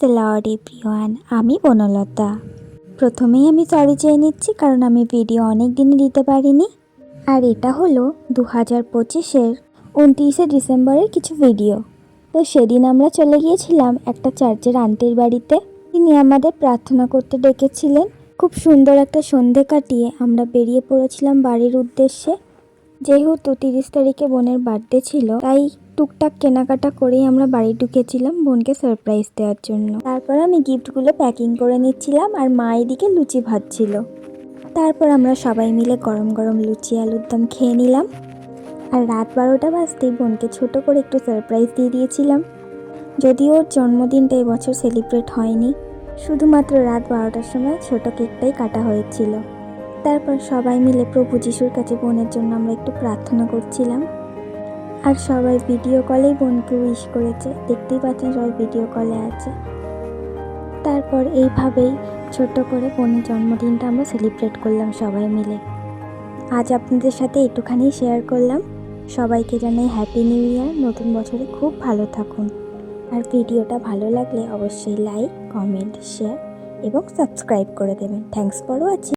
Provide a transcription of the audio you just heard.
The Lord everyone. আমি বনলতা। প্রথমেই আমি সরি চেয়ে নিচ্ছি, কারণ আমি ভিডিও অনেক দিনে দিতে পারিনি। আর এটা হলো 2025-এর 29শে ডিসেম্বরের কিছু ভিডিও। তো সেদিন আমরা চলে গিয়েছিলাম একটা চার্চের আন্টির বাড়িতে। তিনি আমাদের প্রার্থনা করতে ডেকেছিলেন। খুব সুন্দর একটা সন্ধে কাটিয়ে আমরা বেরিয়ে পড়েছিলাম বাড়ির উদ্দেশ্যে। যেহেতু 30 তারিখে বোনের বার্থডে ছিল, তাই টুকটাক কেনাকাটা করেই আমরা বাড়ি ঢুকেছিলাম বোনকে সারপ্রাইজ দেওয়ার জন্য। তারপর আমি গিফটগুলো প্যাকিং করে নিচ্ছিলাম, আর মা এদিকে লুচি ভাজছিল। তারপর আমরা সবাই মিলে গরম গরম লুচি আলুর দম খেয়ে নিলাম। আর রাত 12টা বাজতেই বোনকে ছোট করে একটু সারপ্রাইজ দিয়ে দিয়েছিলাম। যদিও ওর জন্মদিনটা এবছর সেলিব্রেট হয়নি, শুধুমাত্র রাত 12টার সময় ছোট কেকটাই কাটা হয়েছিল। তারপর সবাই মিলে প্রভু যিশুর কাছে বোনের জন্য আমরা একটু প্রার্থনা করছিলাম। আর সবাই ভিডিও কলেই বোনকে উইশ করেছে, দেখতেই পাচ্ছেন সবাই ভিডিও কলে আছে। তারপর এইভাবেই ছোট করে বোনের জন্মদিনটা আমরা সেলিব্রেট করলাম সবাই মিলে। আজ আপনাদের সাথে একটুখানি শেয়ার করলাম। সবাইকে জানাই হ্যাপি নিউ ইয়ার। নতুন বছরে খুব ভালো থাকুন। আর ভিডিওটা ভালো লাগলে অবশ্যই লাইক, কমেন্ট, শেয়ার এবং সাবস্ক্রাইব করে দেবেন। Thanks for watching.